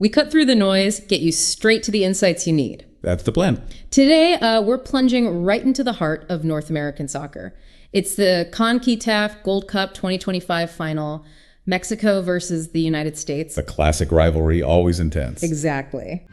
We cut through the noise, get you straight to the insights you need. That's the plan. Today, we're plunging right into the heart of North American soccer. It's the CONCACAF Gold Cup 2025 final, Mexico versus the United States. The classic rivalry, always intense. Exactly.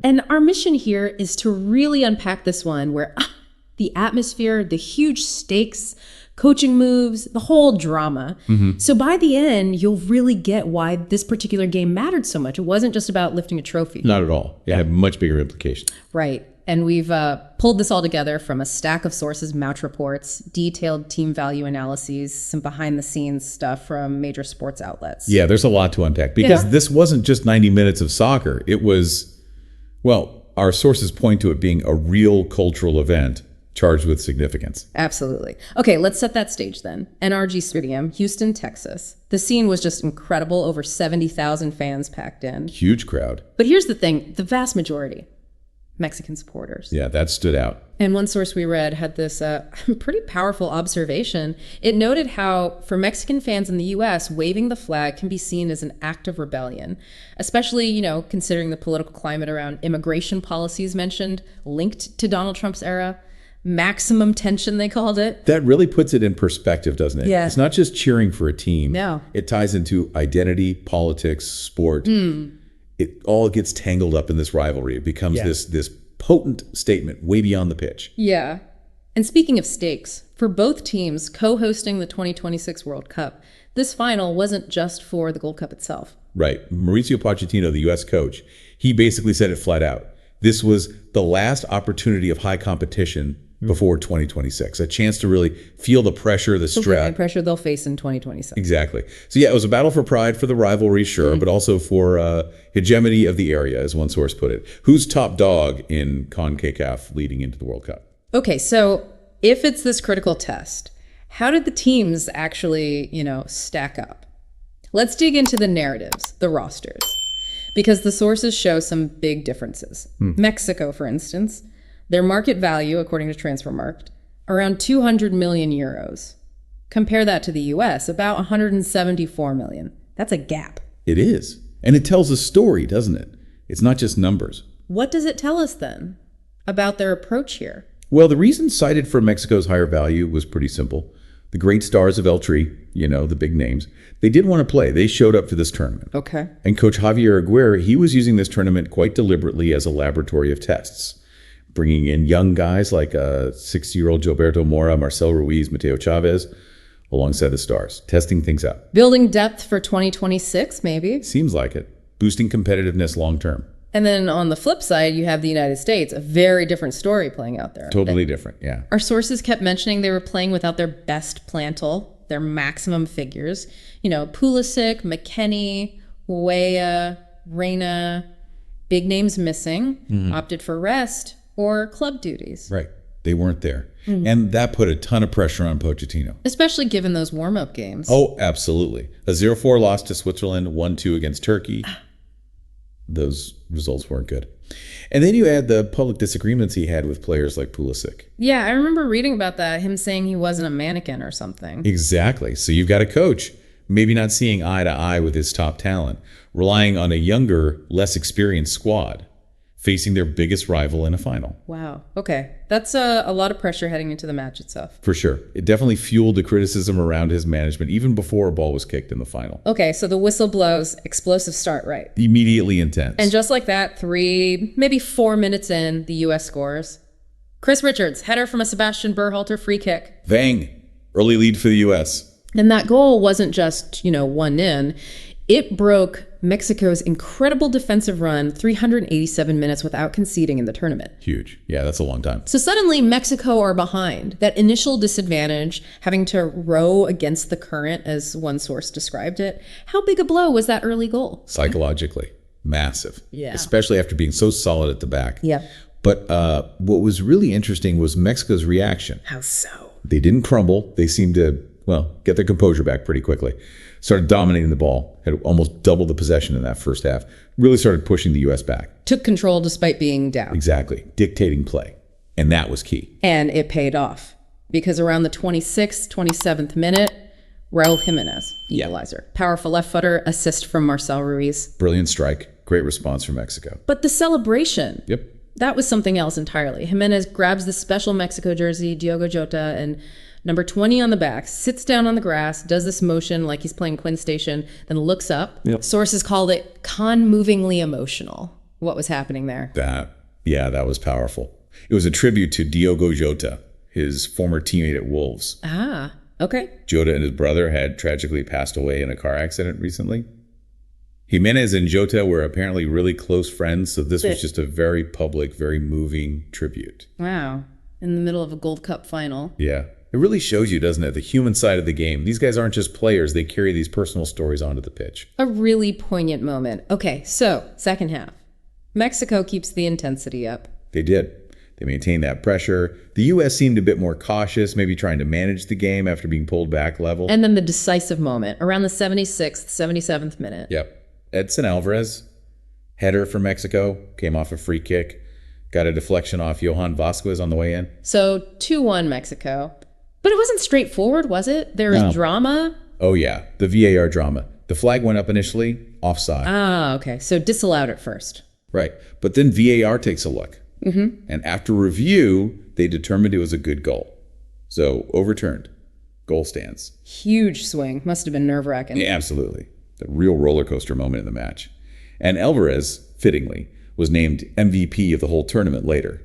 And our mission here is to really unpack this one where the atmosphere, the huge stakes, coaching moves, the whole drama. So by the end, you'll really get why this particular game mattered so much. It wasn't just about lifting a trophy. Not at all. It had much bigger implications. Right. And we've pulled this all together from a stack of sources, Mouch reports, detailed team value analyses, some behind the scenes stuff from major sports outlets. Yeah, there's a lot to unpack because this wasn't just 90 minutes of soccer. It was, well, our sources point to it being a real cultural event charged with significance. Absolutely. Okay, let's set that stage then. NRG Stadium, Houston, Texas. The scene was just incredible. Over 70,000 fans packed in. Huge crowd. But here's the thing, the vast majority, Mexican supporters. Yeah, that stood out. And one source we read had this pretty powerful observation. It noted how, for Mexican fans in the U.S., waving the flag can be seen as an act of rebellion, especially, considering the political climate around immigration policies mentioned, linked to Donald Trump's era. Maximum tension, they called it. That really puts it in perspective, doesn't it? Yeah. It's not just cheering for a team. No. It ties into identity, politics, sport. It all gets tangled up in this rivalry. It becomes this potent statement way beyond the pitch. Yeah. And speaking of stakes, for both teams co-hosting the 2026 World Cup, this final wasn't just for the Gold Cup itself. Right. Mauricio Pochettino, the U.S. coach, he basically said it flat out. This was the last opportunity of high competition before 2026, a chance to really feel the pressure, the stress. The pressure they'll face in 2027. Exactly. So yeah, it was a battle for pride for the rivalry, sure, but also for hegemony of the area, as one source put it. Who's top dog in CONCACAF leading into the World Cup? Okay, so if it's this critical test, how did the teams actually, stack up? Let's dig into the narratives, the rosters, because the sources show some big differences. Mexico, for instance, their market value, according to Transfermarkt, around 200 million euros. Compare that to the US, about 174 million. That's a gap. It is. And it tells a story, doesn't it? It's not just numbers. What does it tell us then about their approach here? Well, the reason cited for Mexico's higher value was pretty simple. The great stars of El Tri, the big names, they did want to play. They showed up for this tournament. Okay. And Coach Javier Aguirre, he was using this tournament quite deliberately as a laboratory of tests, bringing in young guys like 60-year-old Gilberto Mora, Marcel Ruiz, Mateo Chavez, alongside the stars, testing things out. Building depth for 2026, maybe? Seems like it. Boosting competitiveness long term. And then on the flip side, you have the United States, a very different story playing out there. Totally different, yeah. Our sources kept mentioning they were playing without their best plantel, their maximum figures. Pulisic, McKennie, Weah, Reyna, big names missing, opted for rest or club duties. Right. They weren't there. And that put a ton of pressure on Pochettino. Especially given those warm-up games. Oh, absolutely. A 0-4 loss to Switzerland, 1-2 against Turkey. Those results weren't good. And then you add the public disagreements he had with players like Pulisic. Yeah, I remember reading about that, him saying he wasn't a mannequin or something. Exactly. So you've got a coach maybe not seeing eye to eye with his top talent, relying on a younger, less experienced squad, facing their biggest rival in a final. Wow. Okay. That's a lot of pressure heading into the match itself. For sure. It definitely fueled the criticism around his management even before a ball was kicked in the final. Okay, so the whistle blows, explosive start, right? Immediately intense. And just like that, 3, maybe 4 minutes in, the U.S. scores. Chris Richards, header from a Sebastian Berhalter free kick. Bang! Early lead for the U.S. And that goal wasn't just, one in. It broke Mexico's incredible defensive run, 387 minutes without conceding in the tournament. Huge. Yeah, that's a long time. So suddenly Mexico are behind. That initial disadvantage, having to row against the current, as one source described it. How big a blow was that early goal? Psychologically, massive. Yeah. Especially after being so solid at the back. Yeah. But what was really interesting was Mexico's reaction. How so? They didn't crumble. They seemed to, get their composure back pretty quickly. Started dominating the ball, had almost double the possession in that first half. Really started pushing the U.S. back. Took control despite being down. Exactly. Dictating play. And that was key. And it paid off. Because around the 26th, 27th minute, Raul Jimenez, equalizer. Powerful left footer, assist from Marcel Ruiz. Brilliant strike. Great response from Mexico. But the celebration. Yep. That was something else entirely. Jimenez grabs the special Mexico jersey, Diogo Jota, and number 20 on the back, sits down on the grass, does this motion like he's playing Quinn Station, then looks up. Yep. Sources called it con-movingly emotional. What was happening there? That was powerful. It was a tribute to Diogo Jota, his former teammate at Wolves. Ah, okay. Jota and his brother had tragically passed away in a car accident recently. Jimenez and Jota were apparently really close friends, so this was just a very public, very moving tribute. Wow. In the middle of a Gold Cup final. Yeah. It really shows you, doesn't it, the human side of the game. These guys aren't just players. They carry these personal stories onto the pitch. A really poignant moment. Okay, so second half. Mexico keeps the intensity up. They did. They maintained that pressure. The U.S. seemed a bit more cautious, maybe trying to manage the game after being pulled back level. And then the decisive moment, around the 76th, 77th minute. Yep. Edson Alvarez, header for Mexico, came off a free kick, got a deflection off Johan Vasquez on the way in. So 2-1 Mexico. But it wasn't straightforward, was it? There was drama. Oh, yeah. The VAR drama. The flag went up initially, offside. Ah, okay. So disallowed at first. Right. But then VAR takes a look. Mm-hmm. And after review, they determined it was a good goal. So overturned. Goal stands. Huge swing. Must have been nerve-wracking. Yeah, absolutely. A real roller coaster moment in the match. And Alvarez, fittingly, was named MVP of the whole tournament later.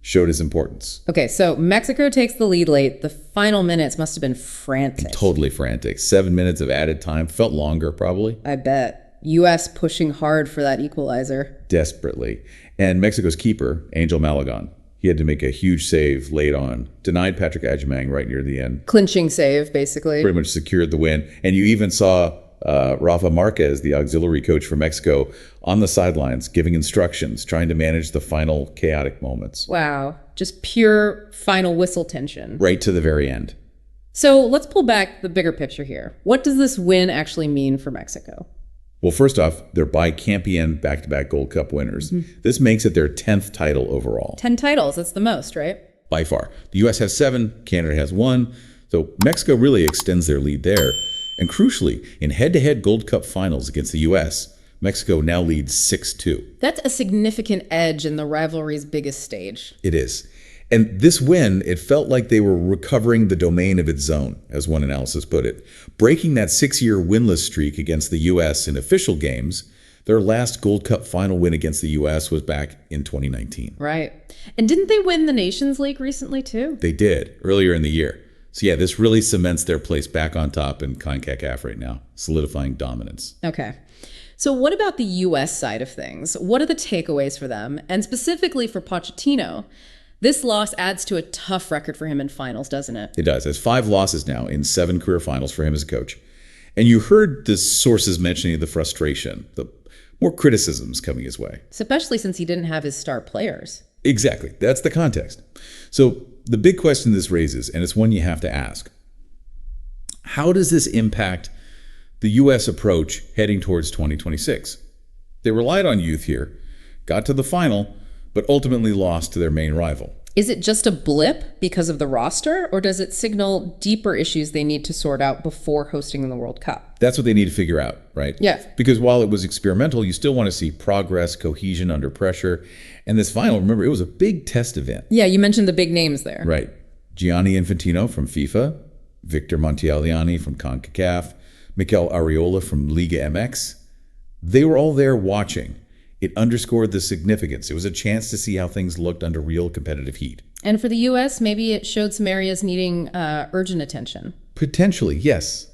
Showed his importance. Okay, so Mexico takes the lead late. The final minutes must have been frantic. Totally frantic. 7 minutes of added time. Felt longer, probably. I bet. U.S. pushing hard for that equalizer. Desperately. And Mexico's keeper, Angel Malagon, he had to make a huge save late on. Denied Patrick Agyemang right near the end. Clinching save, basically. Pretty much secured the win. And you even saw Rafa Marquez, the auxiliary coach for Mexico, on the sidelines giving instructions, trying to manage the final chaotic moments. Wow. Just pure final whistle tension. Right to the very end. So let's pull back the bigger picture here. What does this win actually mean for Mexico? Well, first off, they're bicampeon back-to-back Gold Cup winners. Mm-hmm. This makes it their 10th title overall. 10 titles. That's the most, right? By far. The U.S. has 7. Canada has 1. So Mexico really extends their lead there. And crucially, in head-to-head Gold Cup finals against the U.S., Mexico now leads 6-2. That's a significant edge in the rivalry's biggest stage. It is. And this win, it felt like they were recovering the domain of its zone, as one analysis put it. Breaking that 6-year winless streak against the U.S. in official games, their last Gold Cup final win against the U.S. was back in 2019. Right. And didn't they win the Nations League recently, too? They did, earlier in the year. So yeah, this really cements their place back on top in CONCACAF right now, solidifying dominance. Okay. So what about the U.S. side of things? What are the takeaways for them? And specifically for Pochettino, this loss adds to a tough record for him in finals, doesn't it? It does. There's 5 losses now in 7 career finals for him as a coach. And you heard the sources mentioning the frustration, the more criticisms coming his way. Especially since he didn't have his star players. Exactly. That's the context. So the big question this raises, and it's one you have to ask, how does this impact the U.S. approach heading towards 2026? They relied on youth here, got to the final, but ultimately lost to their main rival. Is it just a blip because of the roster, or does it signal deeper issues they need to sort out before hosting the World Cup? That's what they need to figure out, right? Yeah. Because while it was experimental, you still want to see progress, cohesion under pressure. And this final, remember, it was a big test event. Yeah, you mentioned the big names there. Right. Gianni Infantino from FIFA, Victor Montigliani from CONCACAF, Mikel Arriola from Liga MX. They were all there watching. It underscored the significance. It was a chance to see how things looked under real competitive heat. And for the U.S., maybe it showed some areas needing urgent attention. Potentially, yes.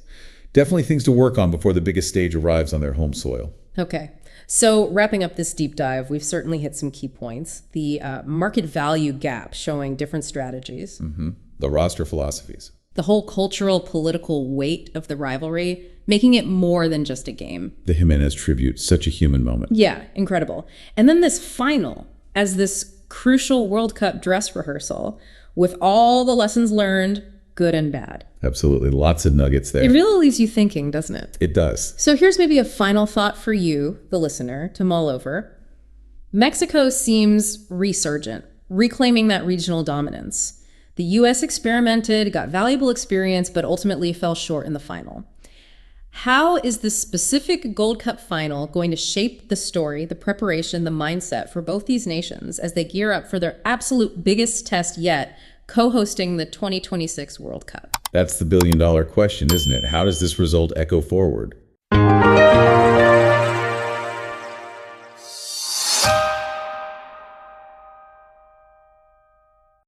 Definitely things to work on before the biggest stage arrives on their home soil. Okay. So wrapping up this deep dive, we've certainly hit some key points. The market value gap showing different strategies. Mm-hmm. The roster philosophies. The whole cultural, political weight of the rivalry, making it more than just a game. The Jimenez tribute, such a human moment. Yeah, incredible. And then this final, as this crucial World Cup dress rehearsal, with all the lessons learned, good and bad. Absolutely. Lots of nuggets there. It really leaves you thinking, doesn't it? It does. So here's maybe a final thought for you, the listener, to mull over. Mexico seems resurgent, reclaiming that regional dominance. The U.S. experimented, got valuable experience, but ultimately fell short in the final. How is this specific Gold Cup final going to shape the story, the preparation, the mindset for both these nations as they gear up for their absolute biggest test yet, co-hosting the 2026 World Cup? That's the billion-dollar question, isn't it? How does this result echo forward?